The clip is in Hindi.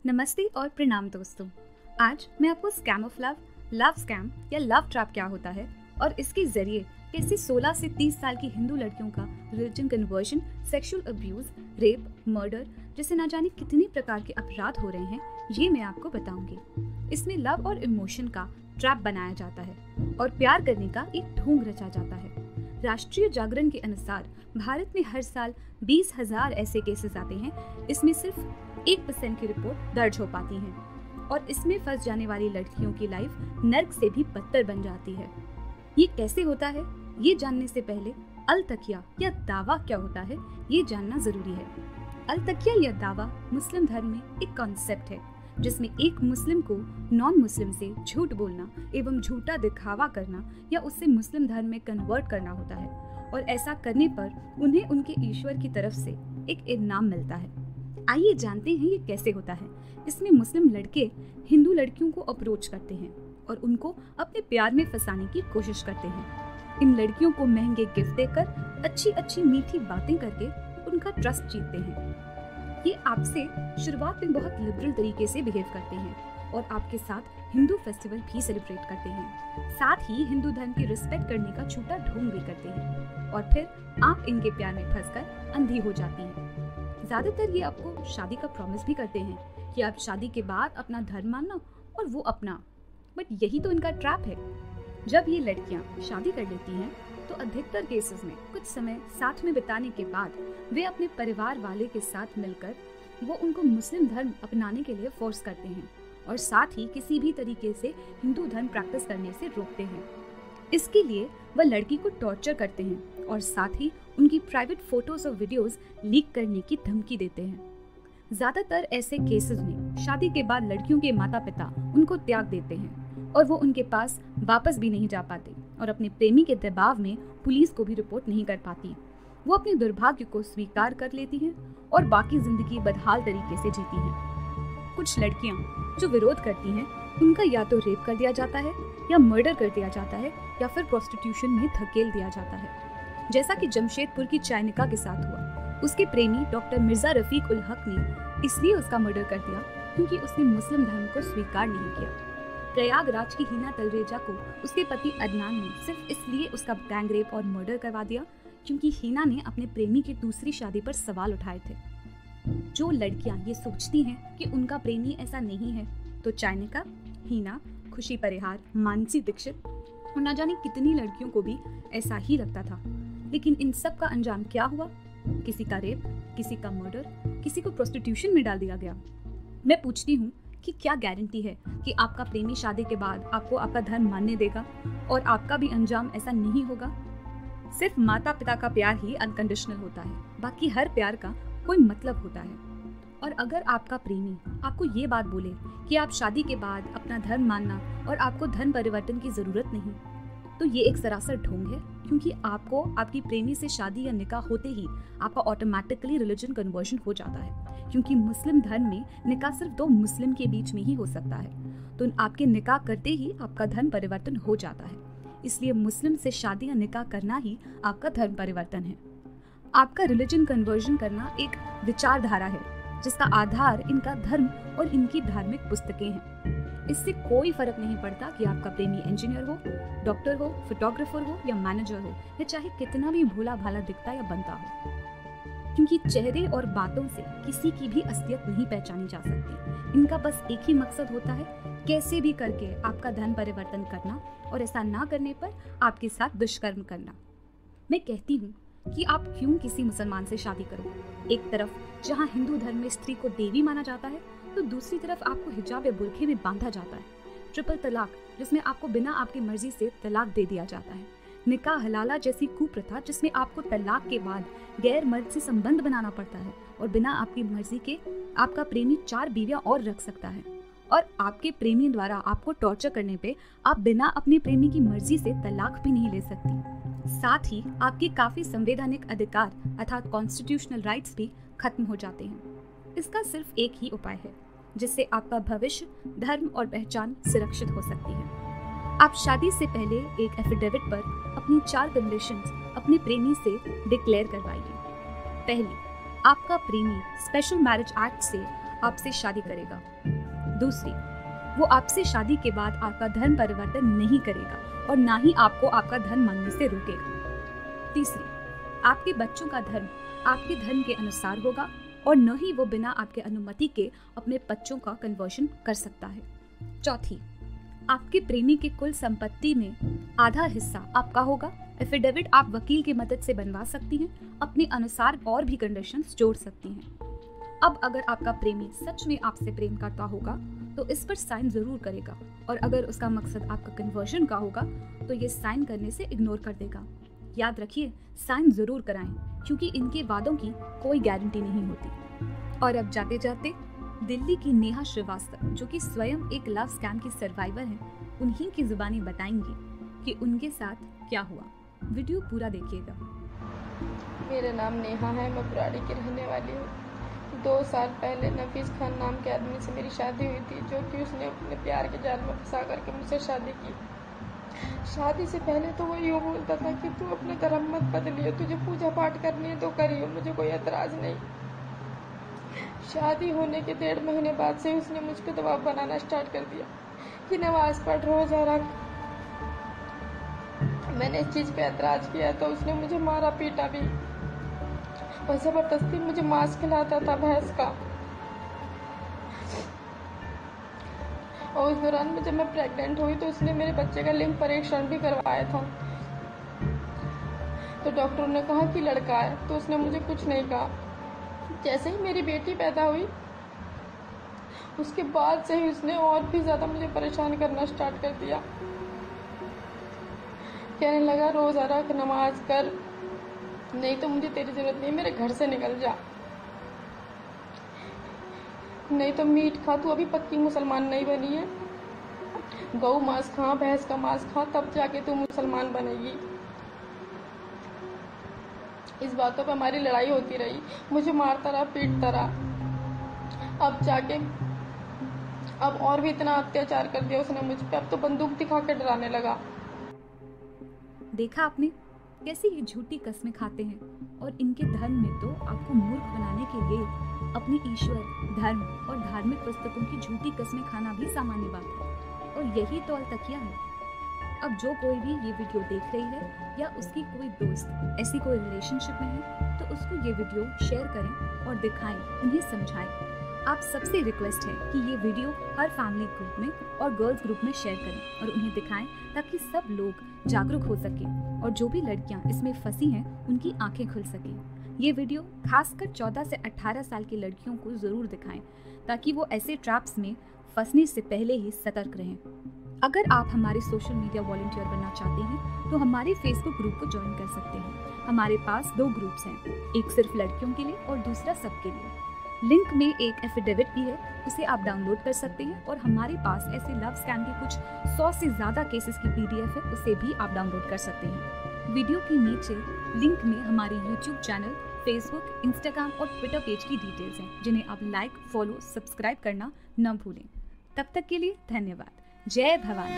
नमस्ते और प्रणाम दोस्तों। आज मैं आपको scam of love, love scam या लव ट्रैप क्या होता है और इसके जरिए कैसे 16 से 30 साल की हिंदू लड़कियों का religion conversion, sexual abuse, rape, murder जैसे ना जाने कितने प्रकार के अपराध हो रहे हैं, ये मैं आपको बताऊंगी। इसमें लव और इमोशन का ट्रैप बनाया जाता है और प्यार करने का एक ढोंग रचा जाता है। राष्ट्रीय जागरण के अनुसार भारत में हर साल 20,000 ऐसे केसेस आते हैं। इसमें सिर्फ 1% की रिपोर्ट दर्ज हो पाती है और इसमें फंस जाने वाली लड़कियों की लाइफ नर्क से भी बदतर बन जाती है। ये कैसे होता है, ये जानने से पहले अल तकिया या दावा क्या होता है, ये जानना जरूरी है। अल तकिया या दावा मुस्लिम धर्म में एक कॉन्सेप्ट है जिसमें एक मुस्लिम को नॉन मुस्लिम से झूठ बोलना एवं झूठा दिखावा करना या उससे मुस्लिम धर्म में कन्वर्ट करना होता है और ऐसा करने पर उन्हें उनके ईश्वर की तरफ से एक इनाम मिलता है। आइए जानते हैं ये कैसे होता है। इसमें मुस्लिम लड़के हिंदू लड़कियों को अप्रोच करते हैं और उनको अपने प्यार में फंसाने की कोशिश करते हैं। इन लड़कियों को महंगे गिफ्ट देकर अच्छी अच्छी मीठी बातें करके उनका ट्रस्ट जीतते हैं। ये आपसे शुरुआत में बहुत लिबरल तरीके से बिहेव करते हैं और आपके साथ हिंदू फेस्टिवल भी सेलिब्रेट करते हैं। साथ ही हिंदू धर्म की रिस्पेक्ट करने का झूठा ढोंग भी करते हैं और फिर आप इनके प्यार में फंसकर अंधी हो जाती हैं। ज्यादातर ये आपको शादी का प्रॉमिस भी करते हैं कि आप शादी के बाद अपना धर्म मानना और वो अपना, बट यही तो इनका ट्रैप है। जब ये लड़कियां शादी कर लेती हैं तो अधिकतर केसेस में कुछ समय साथ में बिताने के बाद वे अपने परिवार वाले के साथ मिलकर वो उनको मुस्लिम धर्म अपनाने के लिए फोर्स करते हैं और साथ ही किसी भी तरीके से हिंदू धर्म प्रैक्टिस करने से रोकते हैं। इसके लिए वह लड़की को टॉर्चर करते हैं और साथ ही उनकी प्राइवेट फोटोज और वीडियोस लीक करने की धमकी देते हैं। ज्यादातर ऐसे केसेस में शादी के बाद लड़कियों के माता पिता उनको त्याग देते हैं और वो उनके पास वापस भी नहीं जा पाते और अपने प्रेमी के दबाव में पुलिस को भी रिपोर्ट नहीं कर पाती। वो अपने दुर्भाग्य को स्वीकार कर लेती हैं और बाकी जिंदगी बदहाल तरीके से जीती हैं। कुछ लड़कियां जो विरोध करती हैं उनका या तो रेप कर दिया जाता है या मर्डर कर दिया जाता है या फिर प्रोस्टिट्यूशन में धकेल दिया जाता है। जैसा कि जमशेदपुर की चायनिका के साथ हुआ। उसके प्रेमी डॉक्टर मिर्जा रफीक उल हक ने इसलिए उसका मर्डर कर दिया क्योंकि उसने मुस्लिम धर्म को स्वीकार नहीं किया। प्रयागराज की हिना तलरेजा को उसके पति अदनान ने सिर्फ इसलिए उसका गैंग रेप और मर्डर करवा दिया क्योंकि हिना ने अपने प्रेमी की दूसरी शादी पर सवाल उठाए थे। जो लड़कियां ये सोचती हैं कि उनका प्रेमी ऐसा नहीं है, तो चायनिका, हिना, खुशी परिहार, मानसी दीक्षित और न जाने कितनी लड़कियों को भी ऐसा ही लगता था। लेकिन इन सब का अंजाम क्या हुआ? किसी का रेप, किसी का मर्डर, किसी को प्रोस्टिट्यूशन में डाल दिया गया। मैं पूछती हूँ कि क्या गारंटी है कि आपका प्रेमी शादी के बाद आपको आपका धर्म मानने देगा और आपका भी अंजाम ऐसा नहीं होगा? सिर्फ माता पिता का प्यार ही अनकंडीशनल होता है, बाकी हर प्यार का कोई मतलब होता है। और अगर आपका प्रेमी आपको ये बात बोले कि आप शादी के बाद अपना धर्म मानना और आपको धर्म परिवर्तन की जरूरत नहीं, तो ये एक सरासर ढोंग है क्योंकि आपको आपकी प्रेमी से शादी या निकाह होते ही आपका ऑटोमेटिकली रिलीजन कन्वर्जन हो जाता है, क्योंकि मुस्लिम धर्म में निकाह सिर्फ दो मुस्लिम के बीच में ही हो सकता है। तो आपके निकाह करते ही आपका धर्म परिवर्तन हो जाता है। इसलिए मुस्लिम से शादी या निकाह करना ही आपका धर्म परिवर्तन है। आपका रिलीजन कन्वर्जन करना एक विचारधारा है जिसका आधार इनका धर्म और इनकी धार्मिक पुस्तकें हैं। इससे कोई फर्क नहीं पड़ता कि आपका प्रेमी इंजीनियर हो, डॉक्टर हो, फोटोग्राफर हो या मैनेजर हो, या चाहे कितना भी भोला भाला दिखता या बनता हो, क्योंकि चेहरे और बातों से किसी की भी असलियत नहीं पहचानी जा सकती। इनका बस एक ही मकसद होता है, कैसे भी करके आपका धर्म परिवर्तन करना और ऐसा ना करने पर आपके साथ दुष्कर्म करना। मैं कहती हूँ कि आप क्यों किसी मुसलमान से शादी करो। एक तरफ जहाँ हिंदू धर्म में स्त्री को देवी माना जाता है, तो दूसरी तरफ आपको हिजाब या बुर्खे में बांधा जाता है। ट्रिपल तलाक, जिसमें आपको बिना आपकी मर्जी से तलाक दे दिया जाता है। निकाह हलाला जैसी कुप्रथा, जिसमें आपको तलाक के बाद गैर मर्द से संबंध बनाना पड़ता है और बिना आपकी मर्जी के आपका प्रेमी 4 बीवियां और रख सकता है। और आपके प्रेमी द्वारा आपको टॉर्चर करने पे आप बिना अपने प्रेमी की मर्जी से तलाक भी नहीं ले सकती। साथ ही आपके काफी संवैधानिक अधिकार अर्थात कॉन्स्टिट्यूशनल राइट्स भी खत्म हो जाते हैं। इसका सिर्फ एक ही उपाय है जिससे आपका भविष्य, धर्म और पहचान सुरक्षित हो सकती है। आप शादी से पहले एक एफिडेविट पर अपनी 4 कंडीशंस अपने प्रेमी से डिक्लेयर करवाइए। पहली, आपका प्रेमी स्पेशल मैरिज एक्ट से आपसे शादी करेगा। दूसरी, वो आपसे शादी के बाद आपका धर्म परिवर्तन नहीं करेगा और ना ही आपको आपका धर्म मांगने से रोकेगा। तीसरी, आपके बच्चों का धर्म आपके धर्म के अनुसार होगा और न ही वो बिना आपके अनुमति के अपने बच्चों का कन्वर्शन कर सकता है। चौथी, आपके प्रेमी की कुल संपत्ति में आधा हिस्सा आपका होगा। एफिडेविट आप वकील की मदद से बनवा सकती हैं, अपने अनुसार और भी कंडीशंस जोड़ सकती हैं। अब अगर आपका प्रेमी सच में आपसे प्रेम करता होगा तो इस पर साइन जरूर करेगा, और अगर उसका मकसद आपका कन्वर्शन का होगा तो ये साइन करने से इग्नोर कर देगा। याद रखिए, साइन जरूर कराएं, क्योंकि इनके वादों की कोई गारंटी नहीं होती। और अब जाते जाते दिल्ली की नेहा श्रीवास्तव, जो कि स्वयं एक लव स्कैम की सर्वाइवर हैं, उन्हीं की जुबानी बताएंगी कि उनके साथ क्या हुआ। वीडियो पूरा देखिएगा। मेरा नाम नेहा है, मैं पुराड़ी की रहने वाली हूँ। 2 साल पहले नफीस खान नाम के आदमी से मेरी शादी हुई थी, जो कि उसने अपने प्यार के जाल में फंसा करके मुझसे शादी की। शादी से पहले तो वो यूँ बोलता था कि तू अपने धर्म मत बदलियो, तुझे पूजा पाठ करनी है तो करियो, मुझे कोई एतराज नहीं। शादी होने के 1.5 महीने बाद से उसने मुझको दबाव बनाना स्टार्ट कर दिया कि नमाज पढ़, रोजा रख। मैंने इस चीज़ पे एतराज किया तो उसने मुझे मारा पीटा भी, और ज़बरदस्ती मुझे मांस खिलाता था भैंस का। और उस दौरान में जब मैं प्रेग्नेंट हुई तो उसने मेरे बच्चे का लिंग परीक्षण भी करवाया था। तो डॉक्टर ने कहा कि लड़का है, तो उसने मुझे कुछ नहीं कहा। जैसे ही मेरी बेटी पैदा हुई उसके बाद से ही उसने और भी ज़्यादा मुझे परेशान करना स्टार्ट कर दिया। कहने लगा रोज़ा रख, नमाज कर, नहीं तो मुझे तेरी ज़रूरत नहीं, मेरे घर से निकल जा, नहीं तो मीट खा, तू अभी पक्की मुसलमान नहीं बनी है, गौ मांस खा, भैंस का मांस खा, तब जाके तू मुसलमान बनेगी। इस बातों पे हमारी लड़ाई होती रही, मुझे मारता रहा, पीटता रहा। अब जाके अब और भी इतना अत्याचार कर दिया उसने मुझ पे, अब तो बंदूक दिखा के डराने लगा। देखा आपने कैसे ये झूठी कस्में खाते हैं, और इनके धर्म में तो आपको मूर्ख बनाने के लिए अपने ईश्वर, धर्म और धार्मिक पुस्तकों की झूठी कस्में खाना भी सामान्य बात है, और यही तो तकिया है। अब जो कोई भी ये वीडियो देख रही है या उसकी कोई दोस्त ऐसी कोई रिलेशनशिप में है तो उसको ये वीडियो शेयर करें और दिखाएं, उन्हें समझाएं। आप सबसे रिक्वेस्ट है कि ये वीडियो हर फैमिली ग्रुप में और गर्ल्स ग्रुप में शेयर करें और उन्हें दिखाएं, ताकि सब लोग जागरूक हो सकें और जो भी लड़कियां इसमें फंसी हैं उनकी आंखें खुल सकें। ये वीडियो खासकर 14 से 18 साल की लड़कियों को ज़रूर दिखाएं, ताकि वो ऐसे ट्रैप्स में फंसने से पहले ही सतर्क रहें। अगर आप हमारे सोशल मीडिया वॉलंटियर बनना चाहते हैं तो हमारे फेसबुक ग्रुप को ज्वाइन कर सकते हैं। हमारे पास 2 ग्रुप्स हैं, एक सिर्फ लड़कियों के लिए और दूसरा सबके लिए। लिंक में एक एफिडेविट भी है, उसे आप डाउनलोड कर सकते हैं, और हमारे पास ऐसे लव स्कैम के कुछ 100 से ज़्यादा केसेस की PDF है, उसे भी आप डाउनलोड कर सकते हैं। वीडियो के नीचे लिंक में हमारे YouTube चैनल, फेसबुक, इंस्टाग्राम और ट्विटर पेज की डिटेल्स हैं, जिन्हें आप लाइक, फॉलो, सब्सक्राइब करना न भूलें। तब तक के लिए धन्यवाद। जय भवानी।